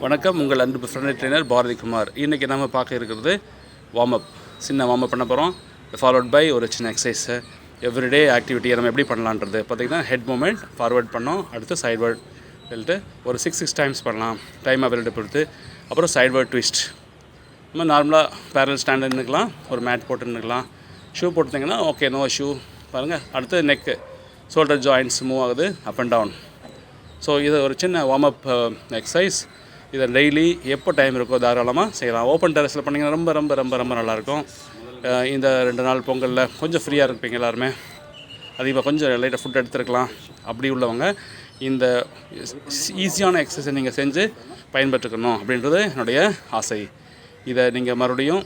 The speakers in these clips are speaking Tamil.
வணக்கம், உங்கள் அன்பு ஃப்ரெண்ட் ட்ரெயினர் பாரதி குமார். இன்றைக்கி நம்ம பார்க்க இருக்கிறது வார்ம் அப், சின்ன வார்ம் அப் பண்ண போகிறோம். ஃபாலோட் பை ஒரு சின்ன எக்ஸசைஸு. எவ்ரிடே ஆக்டிவிட்டியை நம்ம எப்படி பண்ணலான்றது பார்த்திங்கன்னா, ஹெட் மூமெண்ட் ஃபார்வர்ட் பண்ணோம், அடுத்து சைட்வர்ட் சொல்லிட்டு ஒரு 6 டைம்ஸ் பண்ணலாம், டைம் அவைலபிள் பொறுத்து. அப்புறம் சைட்வர்ட் ட்விஸ்ட். நம்ம நார்மலாக பேரல் ஸ்டாண்ட் நின்றுக்கலாம், ஒரு மேட் போட்டு நின்றுக்கலாம். ஷூ போட்டுட்டிங்கன்னா ஓகே, நோ ஷூ. பாருங்கள், அடுத்து நெக்கு, ஷோல்டர் ஜாயின்ட்ஸ் மூவ் ஆகுது அப் அண்ட் டவுன். ஸோ இது ஒரு சின்ன வார்ம் அப் எக்ஸசைஸ். இதை டெய்லி எப்போ டைம் இருக்கோ தாராளமாக செய்யலாம். ஓப்பன் டெரஸில் பண்ணிங்கன்னா ரொம்ப ரொம்ப ரொம்ப ரொம்ப நல்லாயிருக்கும். இந்த 2 நாள் பொங்கலில் கொஞ்சம் ஃப்ரீயாக இருப்பீங்க எல்லாருமே, அதிகமாக கொஞ்சம் லைட்டாக ஃபுட் எடுத்துருக்கலாம். அப்படி உள்ளவங்க இந்த ஈஸியான எக்ஸசைஸை நீங்கள் செஞ்சு பயன்பெற்றுக்கணும் அப்படின்றது என்னுடைய ஆசை. இதை நீங்கள் மறுபடியும்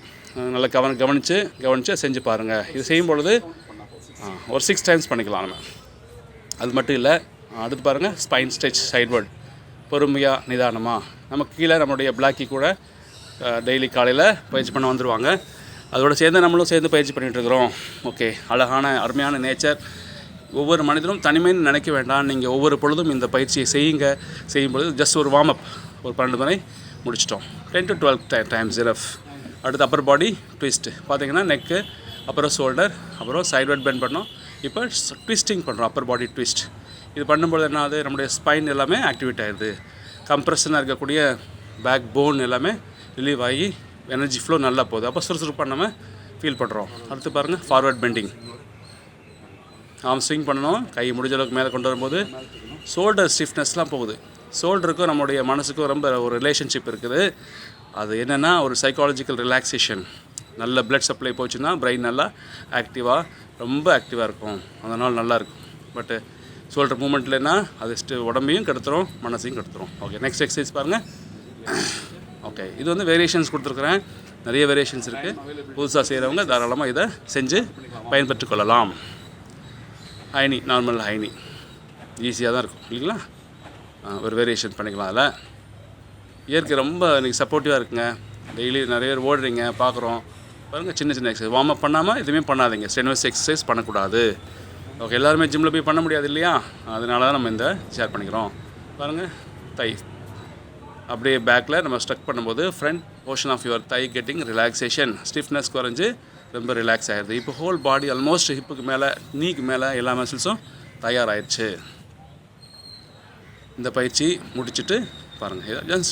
நல்லா கவனித்து செஞ்சு பாருங்கள். இது செய்யும் பொழுது ஒரு 6 டைம்ஸ் பண்ணிக்கலாம் நம்ம. அது மட்டும் இல்லை, அடுத்து பாருங்கள், ஸ்பைன் ஸ்ட்ரெச் சைட்வர்ட். பொறுமையாக நிதானமாக நமக்கு கீழே நம்மளுடைய பிளாக்கி கூட டெய்லி காலையில் பயிற்சி பண்ண வந்துடுவாங்க. அதோடு சேர்ந்து நம்மளும் சேர்ந்து பயிற்சி பண்ணிகிட்ருக்குறோம். ஓகே, அழகான அருமையான நேச்சர். ஒவ்வொரு மனிதனும் தனிமைன்னு நினைக்க வேண்டாம். நீங்கள் ஒவ்வொரு பொழுதும் இந்த பயிற்சியை செய்யும்பொழுது ஜஸ்ட் ஒரு வார்ம் அப் ஒரு 12 முறை முடிச்சிட்டோம். 10 to 12 டைம்ஸ் இரஃப். அடுத்து அப்பர் பாடி ட்விஸ்ட்டு பார்த்திங்கன்னா, நெக்கு, அப்புறம் ஷோல்டர், அப்புறம் சைட்வர்ட் பெண்ட் பண்ணோம். இப்போ ட்விஸ்டிங் பண்ணுறோம், அப்பர் பாடி ட்விஸ்ட். இது பண்ணும்போது என்ன ஆகுது, நம்முடைய ஸ்பைன் எல்லாமே ஆக்டிவேட் ஆகிடுது. கம்ப்ரெஷனாக இருக்கக்கூடிய பேக் போன் எல்லாமே ரிலீவ் ஆகி எனர்ஜி ஃப்ளோ நல்லா போகுது. அப்போ சுறுசுறுப்பாக நம்ம ஃபீல் பண்ணுறோம். அடுத்து பாருங்கள், ஃபார்வர்ட் பெண்டிங். ஆம் ஸ்விங் பண்ணணும், கை முடிஞ்ச அளவுக்கு மேலே கொண்டு வரும்போது ஷோல்டர் ஸ்டிஃப்னஸ்லாம் போகுது. ஷோல்டருக்கும் நம்மளுடைய மனசுக்கும் ரொம்ப ஒரு ரிலேஷன்ஷிப் இருக்குது. அது என்னென்னா, ஒரு சைக்காலஜிக்கல் ரிலாக்ஸேஷன். நல்ல பிளட் சப்ளை போச்சுன்னா பிரெயின் நல்லா ஆக்டிவாக, ரொம்ப ஆக்டிவாக இருக்கும். அதனால் நல்லாயிருக்கும். பட்டு ஷோல்டர் மூமெண்ட்லன்னா அது உடம்பையும் கெடுத்துரும், மனசையும் கெடுத்துரும். ஓகே, நெக்ஸ்ட் எக்ஸசைஸ் பாருங்கள். ஓகே, இது வந்து வேரியேஷன்ஸ் கொடுத்துருக்குறேன். நிறைய வேரியேஷன்ஸ் இருக்குது. புதுசாக செய்கிறவங்க தாராளமாக இதை செஞ்சு பயன்பெற்று கொள்ளலாம். ஹைனி, நார்மல் ஹைனி ஈஸியாக தான் இருக்கும் இல்லைங்களா? ஒரு வேரியேஷன் பண்ணிக்கலாம். அதில் இயற்கை ரொம்ப இன்றைக்கி சப்போர்ட்டிவாக இருக்குங்க. டெய்லி நிறைய பேர் ஓடுறீங்க, பார்க்குறோம். பாருங்கள், சின்ன சின்ன எக்ஸசைஸ். வார்ம் அப் பண்ணாமல் எதுவுமே பண்ணாதீங்க. ஸ்ட்ரென்வஸ் எக்ஸசைஸ் பண்ணக்கூடாது. ஓகே, எல்லாருமே ஜிம்மில் போய் பண்ண முடியாது இல்லையா? அதனால தான் நம்ம இந்த ஷேர் பண்ணிக்கிறோம். பாருங்கள், தை அப்படியே பேக்கில் நம்ம ஸ்ட்ரக் பண்ணும்போது front portion of your thigh getting relaxation, stiffness குறைஞ்சி ரொம்ப ரிலாக்ஸ் ஆகிடுது. இப்போ ஹோல் பாடி ஆல்மோஸ்ட் ஹிப்புக்கு மேலே, நீக்கு மேலே எல்லா மசில்ஸும் தயாராகிடுச்சு. இந்த பயிற்சி முடிச்சுட்டு பாருங்கள்,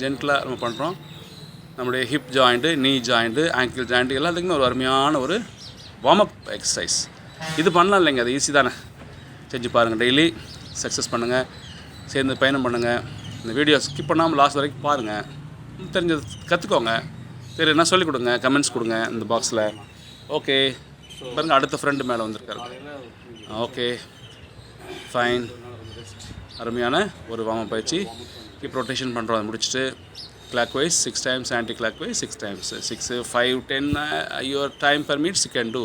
ஜென்டலாக நம்ம பண்ணுறோம். நம்முடைய ஹிப் ஜாயிண்ட்டு, நீ ஜாயிண்ட்டு, ஆங்கிள் ஜாயிண்ட்டு எல்லாத்துக்குமே ஒரு அருமையான ஒரு வார்ம் அப் எக்ஸசைஸ். இது பண்ணலாம் இல்லைங்க, அது ஈஸி தானே. செஞ்சு பாருங்கள், டெய்லி சக்ஸஸ் பண்ணுங்கள், சேர்ந்து பயணம் பண்ணுங்கள். இந்த வீடியோ ஸ்கிப் பண்ணாமல் லாஸ்ட் வரைக்கும் பாருங்கள். தெரிஞ்சது கற்றுக்கோங்க, தெரியலன்னா சொல்லிக் கொடுங்க, கமெண்ட்ஸ் கொடுங்க இந்த பாக்ஸில். ஓகே, பாருங்கள், அடுத்த ஃப்ரெண்டு மேலே வந்திருக்காரு. Okay, fine. அருமையான ஒரு வார்ம் அப் பயிற்சி. ஹிப் ரொட்டேஷன் பண்ணுறோம். அதை முடிச்சுட்டு clock wise 6 times, anti clock wise 6 times. 6, 5, 10 your time permits you can do.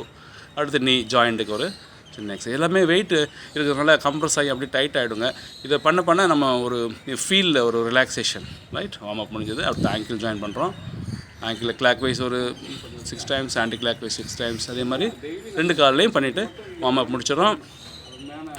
அடுத்து நீ ஜாயிண்ட்டுக்கு ஒரு சின்ன எக்ஸசைஸ். எல்லாமே வெயிட் இருக்கிறதுனால கம்ப்ரஸ் ஆகி அப்படி டைட் ஆகிடுங்க. இதை பண்ண நம்ம ஒரு ஃபீலில் ஒரு ரிலாக்ஸேஷன். ரைட், வார்ம் அப் முடிஞ்சது. அடுத்து ஆங்கிள் ஜாயின் பண்ணுறோம். ஆங்கிளில் கிளாக் வைஸ் ஒரு 6 times, anti clock wise 6 times. அதே மாதிரி 2 கால்லையும் பண்ணிவிட்டு வார்ம் அப் முடிச்சிடறோம்.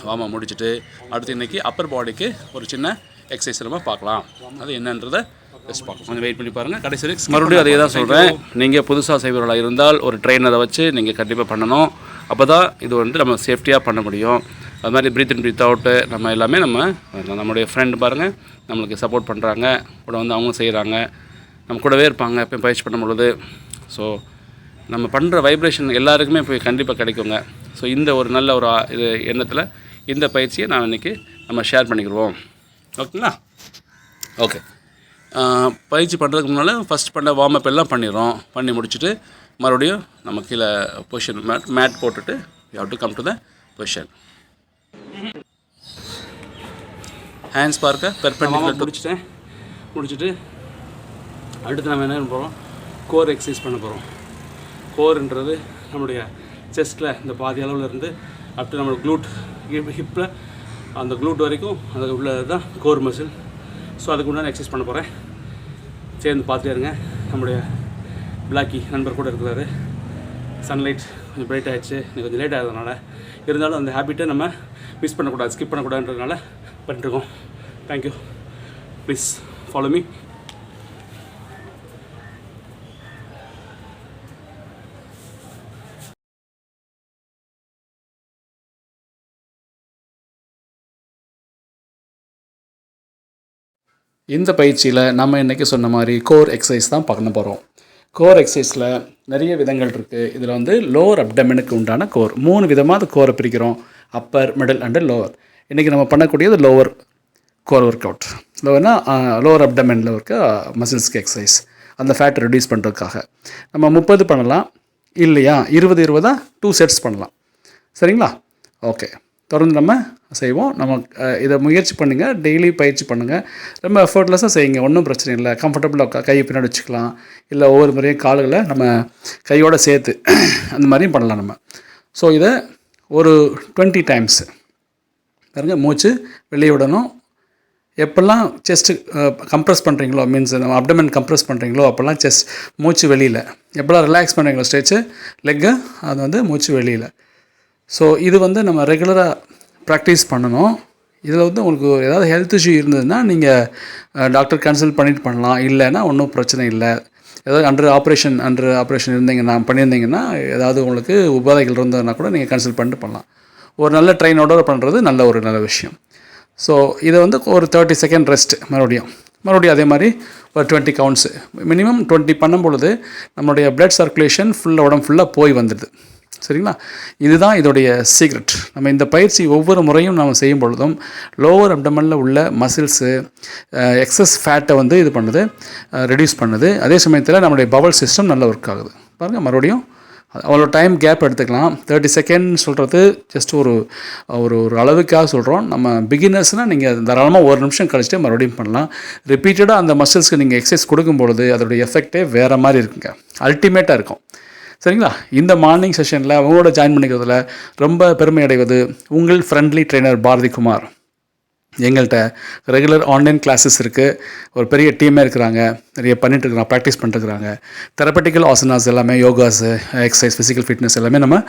வார்ம் அப் முடிச்சுட்டு அடுத்து இன்றைக்கி அப்பர் பாடிக்கு ஒரு சின்ன எக்ஸசைஸ் நம்ம பார்க்கலாம். அது என்னன்றதை ஜஸ்ட் பார்க்கலாம். கொஞ்சம் வெயிட் பண்ணி பாருங்கள். கடைசி மறுபடியும் அதே தான் சொல்கிறேன். நீங்கள் புதுசாக செய்பவர்களாக இருந்தால் ஒரு ட்ரெயினரை வச்சு நீங்கள் கண்டிப்பாக பண்ணணும். அப்போ தான் இது வந்து நம்ம சேஃப்டியாக பண்ண முடியும். அது மாதிரி ப்ரீத் இன் ப்ரீத் அவுட்டு நம்ம எல்லாமே நம்மளுடைய ஃப்ரெண்டு பாருங்கள், நம்மளுக்கு சப்போர்ட் பண்ணுறாங்க. கூட வந்து அவங்க செய்கிறாங்க, நம்ம கூடவே இருப்பாங்க எப்போயும் பயிற்சி பண்ணும்பொழுது. ஸோ நம்ம பண்ணுற வைப்ரேஷன் எல்லாருக்குமே போய் கண்டிப்பாக கிடைக்குங்க. ஸோ இந்த ஒரு நல்ல ஒரு இது எண்ணத்தில் இந்த பயிற்சியை நான் இன்றைக்கி நம்ம ஷேர் பண்ணிக்கிடுவோம். ஓகேங்களா? ஓகே, பயிற்சி பண்ணுறதுக்கு முன்னால் ஃபஸ்ட் பண்ண வார்ம் அப் எல்லாம் பண்ணிடுறோம். பண்ணி முடிச்சுட்டு மறுபடியும் நம்ம கீழே பொசிஷன் மேட் போட்டுட்டு you have to come to the position. Hands பார்க்க பெர்பெண்டிகுலர் முடிச்சுட்டு அடுத்து நம்ம என்ன பண்ண போகிறோம், கோர் எக்ஸசைஸ் பண்ண போகிறோம். கோர்ன்றது நம்மளுடைய செஸ்ட்டில் இந்த பாதி அளவில் இருந்து அப் டு நம்மளோட க்ளூட், ஹிப்பில் அந்த க்ளூட் வரைக்கும் அது உள்ள தான் கோர் மசில். ஸோ அதுக்கு உண்டான எக்ஸசைஸ் பண்ண போகிறேன். சேர்ந்து பார்த்துட்டே இருங்க. நம்முடைய பிளாக்கி நண்பர் கூட இருக்கிறாரு. சன்லைட் கொஞ்சம் பிரைட் ஆகிடுச்சு, இன்னும் கொஞ்சம் லேட் ஆகிறதுனால. இருந்தாலும் அந்த ஹேபிட்டை நம்ம மிஸ் பண்ணக்கூடாது, ஸ்கிப் பண்ணக்கூடாதுன்றதுனால பண்ணிட்டுருக்கோம். தேங்க்யூ. Please follow me. இந்த பயிற்சியில் நம்ம இன்றைக்கி சொன்ன மாதிரி கோர் எக்ஸசைஸ் தான் பார்க்க போகிறோம். கோர் எக்ஸசைஸில் நிறைய விதங்கள் இருக்குது. இதில் வந்து லோவர் அப்டமனுக்கு உண்டான கோர் 3 விதமாக கோரை பிரிக்கிறோம். Upper, middle and lower. இன்றைக்கி நம்ம பண்ணக்கூடியது lower core workout. Lower அப்டமனில் இருக்க மசில்ஸ்க்கு எக்ஸசைஸ், அந்த ஃபேட் ரெடியூஸ் பண்ணுறதுக்காக. நம்ம 30 பண்ணலாம், இல்லையா 20 2 செட்ஸ் பண்ணலாம். சரிங்களா? ஓகே, தொடர்ந்து நம்ம செய்வோம். நம்ம இதை முயற்சி பண்ணுங்கள், டெய்லி பயிற்சி பண்ணுங்கள். ரொம்ப எஃபர்ட்லெஸ்ஸாக செய்யுங்க, ஒன்றும் பிரச்சனை இல்லை. கம்ஃபர்டபுளாக கையை பின்னாடி வச்சுக்கலாம், இல்லை ஒவ்வொரு முறையும் கால்களை நம்ம கையோடு சேர்த்து அந்த மாதிரியும் பண்ணலாம் நம்ம. ஸோ இதை ஒரு 20 டைம்ஸ் பாருங்க, மூச்சு வெளியே விடணும். எப்போல்லாம் செஸ்ட்டு கம்ப்ரெஸ் பண்ணுறீங்களோ, மீன்ஸ் நம்ம அப்டமன் கம்ப்ரெஸ் பண்ணுறீங்களோ அப்போல்லாம் செஸ்ட் மூச்சு வெளியில், எப்போல்லாம் ரிலாக்ஸ் பண்ணுறீங்களோ ஸ்ட்ரெச்சு லெக்கு, அது வந்து மூச்சு வெளியில். ஸோ இது வந்து நம்ம ரெகுலராக ப்ராக்டிஸ் பண்ணணும். இதில் வந்து உங்களுக்கு ஏதாவது ஹெல்த் இஷ்யூ இருந்ததுன்னா நீங்கள் டாக்டர் கன்சல்ட் பண்ணிட்டு பண்ணலாம், இல்லைன்னா ஒன்றும் பிரச்சனை இல்லை. ஏதாவது அண்டர் ஆப்ரேஷன் பண்ணியிருந்தீங்கன்னா ஏதாவது உங்களுக்கு உபாதைகள் இருந்ததுன்னா கூட நீங்கள் கன்சல்ட் பண்ணிட்டு பண்ணலாம். ஒரு நல்ல ட்ரெயினோட பண்ணுறது நல்ல விஷயம். ஸோ இதை வந்து ஒரு 30 செகண்ட் ரெஸ்ட், மறுபடியும் அதே மாதிரி ஒரு 20 கவுண்ட்ஸு, மினிமம் 20 பண்ணும் பொழுது நம்மளுடைய பிளட் சர்க்குலேஷன் உடம்பு ஃபுல்லாக போய் வந்துடுது. சரிங்களா? இதுதான் இதோடைய சீக்ரெட். நம்ம இந்த பயிற்சி ஒவ்வொரு முறையும் நம்ம செய்யும் பொழுதும் லோவர் அப்டமனில் உள்ள மசில்ஸு எக்ஸஸ் ஃபேட்டை வந்து இது பண்ணுது, ரெடியூஸ் பண்ணுது. அதே சமயத்தில் நம்மளுடைய பவல் சிஸ்டம் நல்லா ஒர்க் ஆகுது. பாருங்கள், மறுபடியும் அவ்வளோ டைம் கேப் எடுத்துக்கலாம். 30 செகண்ட் சொல்கிறது ஜஸ்ட் ஒரு அளவுக்காக சொல்கிறோம். நம்ம பிகினர்ஸ்னால் நீங்கள் தாராளமாக 1 நிமிஷம் கழிச்சுட்டு மறுபடியும் பண்ணலாம். ரிப்பீட்டடாக அந்த மசில்ஸ்க்கு நீங்கள் எக்ஸசைஸ் கொடுக்கும்பொழுது அதோடைய எஃபெக்டே வேறு மாதிரி இருக்குங்க, அல்டிமேட்டாக இருக்கும். சரிங்களா? இந்த மார்னிங் செஷனில் அவங்களோட ஜாயின் பண்ணிக்கிறதுல ரொம்ப பெருமை அடைவது உங்கள் ஃப்ரெண்ட்லி ட்ரெயினர் பாரதி குமார். எங்கள்கிட்ட ரெகுலர் ஆன்லைன் கிளாஸஸ் இருக்குது, ஒரு பெரிய டீமே இருக்கிறாங்க, நிறைய பண்ணிட்டுருக்குறாங்க, ப்ராக்டிஸ் பண்ணிட்டுருக்குறாங்க. தெரப்பட்டிக்கல் ஆசனாஸ் எல்லாமே, யோகாஸு, எக்ஸசைஸ், ஃபிசிக்கல் ஃபிட்னஸ் எல்லாமே நம்ம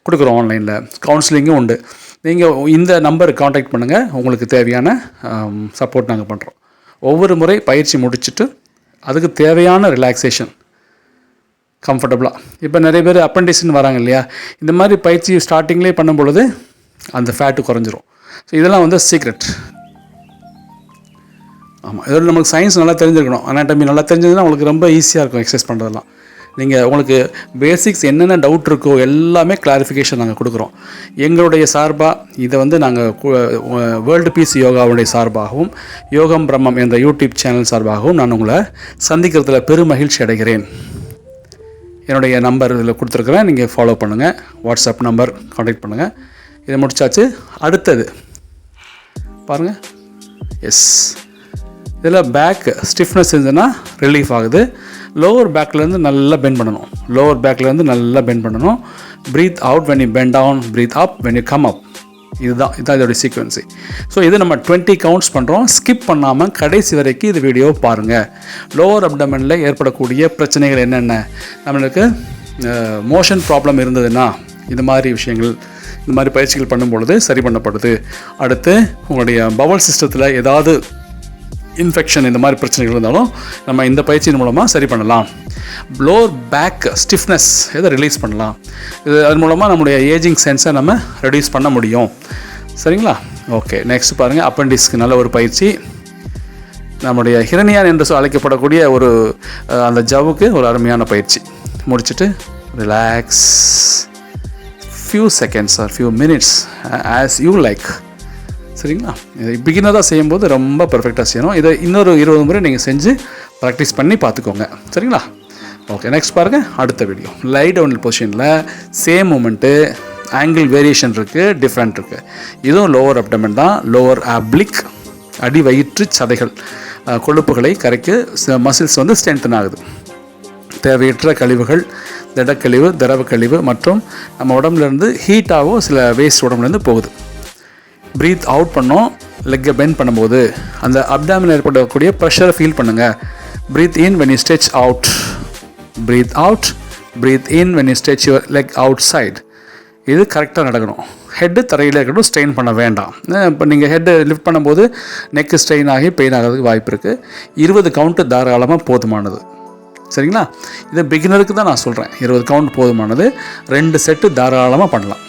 கொடுக்குறோம் ஆன்லைனில். கவுன்சிலிங்கும் உண்டு. நீங்கள் இந்த நம்பருக்கு காண்டாக்ட் பண்ணுங்கள், உங்களுக்கு தேவையான சப்போர்ட் நாங்கள் பண்ணுறோம். ஒவ்வொரு முறை பயிற்சி முடிச்சுட்டு அதுக்கு தேவையான ரிலாக்ஸேஷன் கம்ஃபர்டபுளாக. இப்போ நிறைய பேர் அப்பண்டிக்ஸ்ன்னு வராங்க இல்லையா, இந்த மாதிரி பயிற்சி ஸ்டார்டிங்லேயே பண்ணும் பொழுது அந்த ஃபேட்டு குறைஞ்சிரும். ஸோ இதெல்லாம் வந்து சீக்ரெட். ஆமாம், இதோட நமக்கு சயின்ஸ் நல்லா தெரிஞ்சிருக்கணும், அனாட்டமி நல்லா தெரிஞ்சதுன்னா உங்களுக்கு ரொம்ப ஈஸியாக இருக்கும் எக்ஸசைஸ் பண்ணுறதெல்லாம். நீங்கள் உங்களுக்கு பேசிக்ஸ் என்னென்ன டவுட் இருக்கோ எல்லாமே கிளாரிஃபிகேஷன் நாங்கள் கொடுக்குறோம். எங்களுடைய சார்பாக இதை வந்து நாங்கள் வேர்ல்டு பீஸ் யோகாவுடைய சார்பாகவும் யோகம் பிரம்மம் என்ற யூடியூப் சேனல் சார்பாகவும் நான் உங்களை சந்திக்கிறதுல பெரும் மகிழ்ச்சி அடைகிறேன். என்னுடைய நம்பர் இதில் கொடுத்துருக்குறேன், நீங்கள் ஃபாலோ பண்ணுங்கள். வாட்ஸ்அப் நம்பர் காண்டாக்ட் பண்ணுங்கள். இதை முடிச்சாச்சு. அடுத்தது பாருங்கள், எஸ், இதில் பேக் ஸ்டிஃப்னஸ் இருந்ததுன்னா ரிலீஃப் ஆகுது. லோவர் பேக்லேருந்து நல்லா பெண்ட் பண்ணணும். Breathe out when you bend down, breathe up when you come up. இதுதான் இதோடைய சீக்வன்ஸு. ஸோ இது நம்ம 20 கவுண்ட்ஸ் பண்ணுறோம். ஸ்கிப் பண்ணாமல் கடைசி வரைக்கும் இது வீடியோ பாருங்கள். லோவர் அப்டமனில் ஏற்படக்கூடிய பிரச்சனைகள் என்னென்ன, நம்மளுக்கு மோஷன் ப்ராப்ளம் இருந்ததுன்னா இந்த மாதிரி விஷயங்கள், இந்த மாதிரி பயிற்சிகள் பண்ணும்பொழுது சரி பண்ணப்படுது. அடுத்து உங்களுடைய பவல் சிஸ்டத்தில் ஏதாவது இன்ஃபெக்ஷன், இந்த மாதிரி பிரச்சனைகள் இருந்தாலும் நம்ம இந்த பயிற்சியின் மூலமாக சரி பண்ணலாம். லோவர் பேக் ஸ்டிஃப்னஸ் இதை ரிலீஸ் பண்ணலாம். அது மூலமாக நம்முடைய ஏஜிங் சென்ஸை நம்ம ரெடியூஸ் பண்ண முடியும். சரிங்களா? ஓகே, நெக்ஸ்ட் பாருங்கள், அப்பண்டிக்ஸ்க்கு நல்ல ஒரு பயிற்சி. நம்முடைய ஹிரணியான் என்று அழைக்கப்படக்கூடிய அந்த ஜவ்வுக்கு ஒரு அருமையான பயிற்சி. முடிச்சுட்டு relax few seconds or few minutes as you like. சரிங்களா? இதை பிகினராக செய்யும்போது ரொம்ப பர்ஃபெக்டாக செய்யணும். இதை இன்னொரு 20 முறை நீங்கள் செஞ்சு ப்ராக்டிஸ் பண்ணி பார்த்துக்கோங்க. சரிங்களா? ஓகே, நெக்ஸ்ட் பாருங்கள், அடுத்த வீடியோ. லை டவுன் பொசிஷனில் சேம் மூமெண்ட்டு, ஆங்கிள் வேரியேஷன் இருக்குது, டிஃப்ரெண்ட் இருக்குது. இதுவும் லோவர் அப்டமன் தான். லோவர் ஆப்ளிக், அடி வயிற்று சதைகள், கொழுப்புகளை கரைக்க மசில்ஸ் வந்து ஸ்ட்ரென்தன் ஆகுது. தேவையற்ற கழிவுகள், திடக்கழிவு, திரவ கழிவு மற்றும் நம்ம உடம்புலேருந்து ஹீட்டாகவும் சில வேஸ்ட் உடம்புலேருந்து போகுது. ப்ரீத் அவுட் பண்ணோம். லெக்கை பெண்ட் பண்ணும்போது அந்த அப்டாமில் ஏற்படக்கூடிய ப்ரெஷரை ஃபீல் பண்ணுங்கள். Breathe in when you stretch out, breathe out, breathe in when you stretch your leg outside. இது கரெக்டாக நடக்கணும். ஹெட்டு தரையில் இருக்கட்டும், ஸ்ட்ரெயின் பண்ண வேண்டாம். இப்போ நீங்கள் ஹெட்டை லிஃப்ட் பண்ணும்போது நெக்கு ஸ்ட்ரெயின் ஆகி பெயின் ஆகிறதுக்கு வாய்ப்பு இருக்குது. 20 கவுண்ட்டு தாராளமாக போதுமானது. சரிங்களா? இதை பிகினருக்கு தான் நான் சொல்கிறேன். 20 கவுண்ட் போதுமானது. 2 செட்டு தாராளமாக பண்ணலாம்.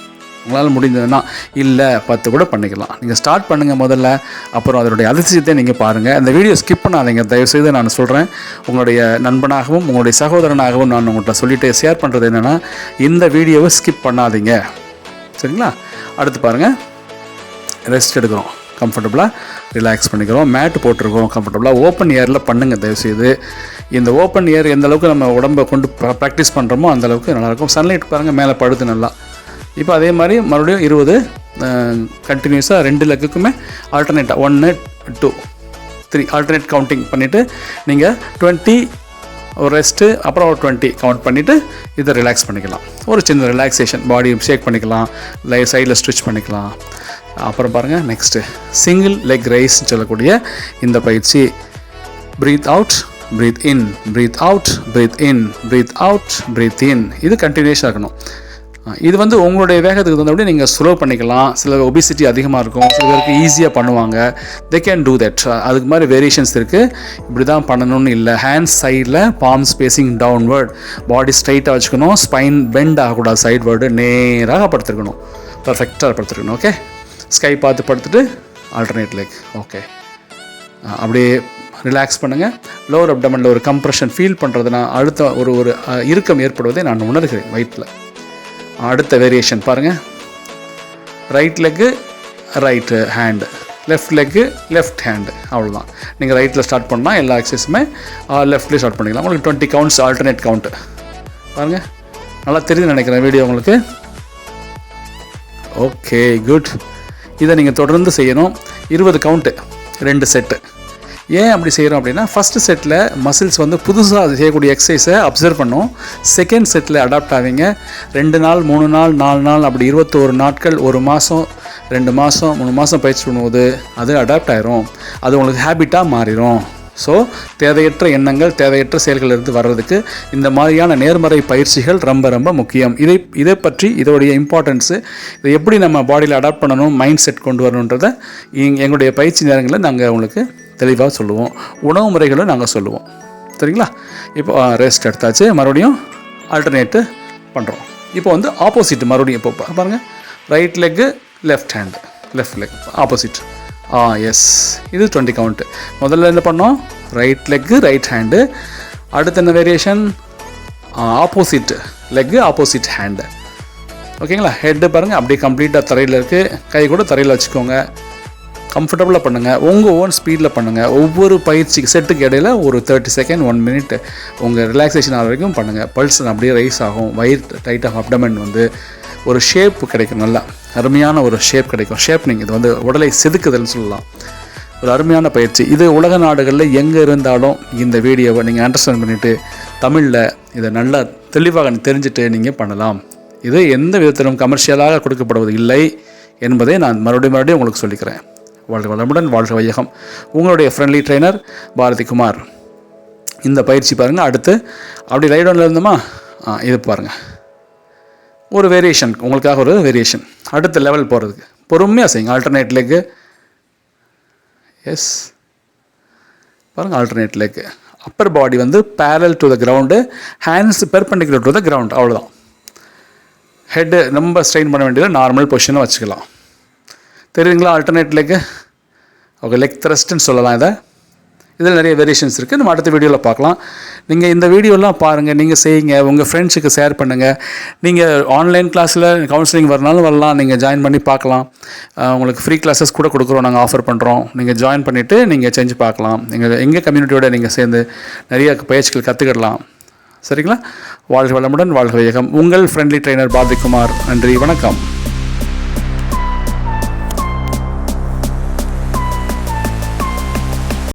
உங்களால் முடிஞ்சதுன்னா. இல்லை 10 கூட பண்ணிக்கலாம். நீங்கள் ஸ்டார்ட் பண்ணுங்கள் முதல்ல, அப்புறம் அதனுடைய அதிசயத்தை நீங்கள் பாருங்கள். அந்த வீடியோ ஸ்கிப் பண்ணாதீங்க தயவுசெய்து. நான் சொல்கிறேன், உங்களுடைய நண்பனாகவும் உங்களுடைய சகோதரனாகவும் நான் உங்கள்கிட்ட சொல்லிவிட்டு ஷேர் பண்ணுறது என்னென்னா, இந்த வீடியோவை ஸ்கிப் பண்ணாதீங்க. சரிங்களா? அடுத்து பாருங்கள், ரெஸ்ட் எடுக்கிறோம், கம்ஃபர்டபுளாக ரிலாக்ஸ் பண்ணிக்கிறோம், மேட்டு போட்டிருக்கோம், கம்ஃபர்டபுளாக ஓப்பன் ஏரில் பண்ணுங்கள் தயவுசெய்து. இந்த ஓப்பன் ஏர் எந்த அளவுக்கு நம்ம உடம்பை கொண்டு ப்ராக்டிஸ் பண்ணுறோமோ அந்தளவுக்கு நல்லாயிருக்கும். சன்லைட் பாருங்கள் மேலே படுது நல்லா. இப்போ அதே மாதிரி மறுபடியும் 20 கண்டினியூஸாக 2 லெக்குக்குமே ஆல்டர்னேட்டாக 1 2 3 ஆல்டர்னேட் கவுண்டிங் பண்ணிவிட்டு நீங்கள் 20 ஒரு ரெஸ்ட்டு, அப்புறம் ஒரு 20 கவுண்ட் பண்ணிவிட்டு இதை ரிலாக்ஸ் பண்ணிக்கலாம். ஒரு சின்ன ரிலாக்ஸேஷன், பாடி ஷேக் பண்ணிக்கலாம், சைடில் ஸ்ட்ரிச் பண்ணிக்கலாம். அப்புறம் பாருங்கள், நெக்ஸ்ட்டு சிங்கிள் லெக் ரைஸ்ன்னு சொல்லக்கூடிய இந்த பயிற்சி. ப்ரீத் அவுட், ப்ரீத் இன், ப்ரீத் அவுட், ப்ரீத் இன், ப்ரீத் அவுட், ப்ரீத் இன். இது கண்டினியூஸாக இருக்கணும். இது வந்து உங்களுடைய வேகத்துக்கு தகுந்தபடி நீங்கள் ஸ்லோ பண்ணிக்கலாம். சில ஒபிசிட்டி அதிகமாக இருக்கும், சில பேருக்கு ஈஸியாக பண்ணுவாங்க, தே கேன் டூ தட். அதுக்கு மாதிரி வேரியேஷன்ஸ் இருக்குது. இப்படி தான் பண்ணணும்னு இல்லை. ஹேண்ட்ஸ் சைடில், பாம் ஸ்பேசிங் டவுன்வர்ட், பாடி ஸ்ட்ரைட்டாக வச்சுக்கணும், ஸ்பைன் பெண்ட் ஆகக்கூடாது, சைட்வேர்டு நேராக படுத்துருக்கணும், பர்ஃபெக்டாக படுத்துருக்கணும். ஓகே, ஸ்கை பார்த்து படுத்துட்டு ஆல்டர்னேட் லெக். ஓகே, அப்படியே ரிலாக்ஸ் பண்ணுங்கள். லோவர் அப்டமனில் ஒரு கம்ப்ரெஷன் ஃபீல் பண்ணுறதுனா அடுத்த ஒரு இறுக்கம் ஏற்படுவதை நான் உணர்கிறேன் வயிற்றில். அடுத்த வேரியேஷன் பாருங்கள், right leg right hand, left leg left hand. அவ்வளோதான். நீங்கள் ரைட்டில் ஸ்டார்ட் பண்ணால் எல்லா எக்ஸசைஸுமே லெஃப்ட்லேயே ஸ்டார்ட் பண்ணிக்கலாம். உங்களுக்கு 20 கவுண்ட்ஸ் ஆல்டர்னேட் கவுண்ட்டு பாருங்கள். நல்லா தெரியுதுன்னு நினைக்கிறேன் வீடியோ உங்களுக்கு. Okay, good. இதை நீங்கள் தொடர்ந்து செய்யணும். 20 கவுண்ட்டு, 2 செட்டு. ஏன் அப்படி செய்கிறோம் அப்படின்னா, ஃபஸ்ட்டு செட்டில் மசில்ஸ் வந்து புதுசாக செய்யக்கூடிய எக்ஸசைஸை அப்சர்வ் பண்ணும். செகண்ட் செட்டில் அடாப்ட் ஆவீங்க. 2 நாள் 3 நாள் 4 நாள் அப்படி 21 நாட்கள், 1 மாதம் 2 மாதம் 3 மாதம் பயிற்சி பண்ணும்போது அது அடாப்ட் ஆயிரும். அது உங்களுக்கு ஹேபிட்டாக மாறிடும். ஸோ தேவையற்ற எண்ணங்கள், தேவையற்ற செயல்களிலிருந்து வர்றதுக்கு இந்த மாதிரியான நேர்மறை பயிற்சிகள் ரொம்ப ரொம்ப முக்கியம். இதை பற்றி இதோடைய இம்பார்ட்டன்ஸு, இதை எப்படி நம்ம பாடியில் அடாப்ட் பண்ணணும், மைண்ட் செட் கொண்டு வரணுன்றதை எங்களுடைய பயிற்சி நேரங்களில் நாங்கள் உங்களுக்கு தெளிவாக சொல்லுவோம். உணவு முறைகளும் நாங்கள் சொல்லுவோம். சரிங்களா? இப்போ ரெஸ்ட் எடுத்தாச்சு, மறுபடியும் ஆல்டர்னேட்டு பண்ணுறோம். இப்போ வந்து ஆப்போசிட் மறுபடியும் இப்போ பாருங்கள், right leg left hand, left leg opposite. Yes, இது 20 கவுண்ட்டு. முதல்ல என்ன பண்ணோம், ரைட் லெக்கு ரைட் ஹேண்டு. அடுத்து என்ன variation, opposite leg opposite hand. ஓகேங்களா? ஹெட்டு பாருங்கள் அப்படியே கம்ப்ளீட்டாக தரையில் இருக்குது. கை கூட தரையில் வச்சுக்கோங்க. கம்ஃபர்டபுளாக பண்ணுங்கள், உங்கள் ஓன் ஸ்பீடில் பண்ணுங்கள். ஒவ்வொரு பயிற்சிக்கு செட்டுக்கு இடையில் ஒரு 30 செகண்ட் 1 மினிட் உங்கள் ரிலாக்ஸேஷன் ஆகிற வரைக்கும் பண்ணுங்கள். பல்ஸ் அப்படியே ரைஸ் ஆகும், வயிறு டைட் ஆகும், அப்டமன் வந்து ஒரு ஷேப் கிடைக்கும், நல்லா அருமையான ஒரு ஷேப் கிடைக்கும். ஷேப்னிங், இது வந்து உடலை செதுக்குதல்னு சொல்லலாம். ஒரு அருமையான பயிற்சி இது. உலக நாடுகளில் எங்கே இருந்தாலும் இந்த வீடியோவை நீங்கள் அண்டர்ஸ்டாண்ட் பண்ணிவிட்டு தமிழில் இதை நல்லா தெளிவாக தெரிஞ்சுட்டு நீங்கள் பண்ணலாம். இது எந்த விதத்திலும் கமர்ஷியலாக கொடுக்கப்படுவது இல்லை என்பதை நான் மறுபடியும் உங்களுக்கு சொல்லிக்கிறேன். வாழ்க வளமுடன், வாழ்க வையகம். உங்களுடைய ஃப்ரெண்ட்லி ட்ரெய்னர் பாரதி குமார். இந்த பயிற்சி பாருங்கள். அடுத்து அப்படி லைடவுனில் இருந்தோமா, இது பாருங்கள், ஒரு வேரியேஷன் உங்களுக்காக, ஒரு வேரியேஷன். அடுத்த லெவல் போகிறதுக்கு பொறுமையாக செய்யுங்க. Alternate leg. எஸ், பாருங்கள், ஆல்டர்னேட் லெக்கு. அப்பர் பாடி வந்து parallel to the ground, hands perpendicular to the ground. அவ்வளோதான். ஹெட்டு ரொம்ப ஸ்ட்ரெயின் பண்ண வேண்டியது, நார்மல் பொசிஷனை வச்சுக்கலாம். தெரியுதுங்களா? Alternate leg. ஓகே, லெக் த்ரஸ்ட்டுன்னு சொல்லலாம். இதில் நிறைய வேரியேஷன்ஸ் இருக்குது. நம்ம அடுத்த வீடியோவில் பார்க்கலாம். நீங்கள் இந்த வீடியோலாம் பாருங்கள், நீங்கள் செய்யுங்க, உங்கள் ஃப்ரெண்ட்ஸுக்கு ஷேர் பண்ணுங்கள். நீங்கள் ஆன்லைன் கிளாஸில் கவுன்சிலிங் வரனாலும் வரலாம், நீங்கள் ஜாயின் பண்ணி பார்க்கலாம். உங்களுக்கு ஃப்ரீ கிளாஸஸ் கூட கொடுக்குறோம், நாங்கள் ஆஃபர் பண்ணுறோம். நீங்கள் ஜாயின் பண்ணிவிட்டு நீங்கள் செஞ்சு பார்க்கலாம். எங்கள் கம்யூனிட்டியோட நீங்கள் சேர்ந்து நிறைய பயிற்சிகள் கற்றுக்கிடலாம். சரிங்களா? வாழ்க வளமுடன், வாழ்க வையகம். உங்கள் ஃப்ரெண்ட்லி ட்ரெய்னர் பாரதி குமார். நன்றி, வணக்கம்.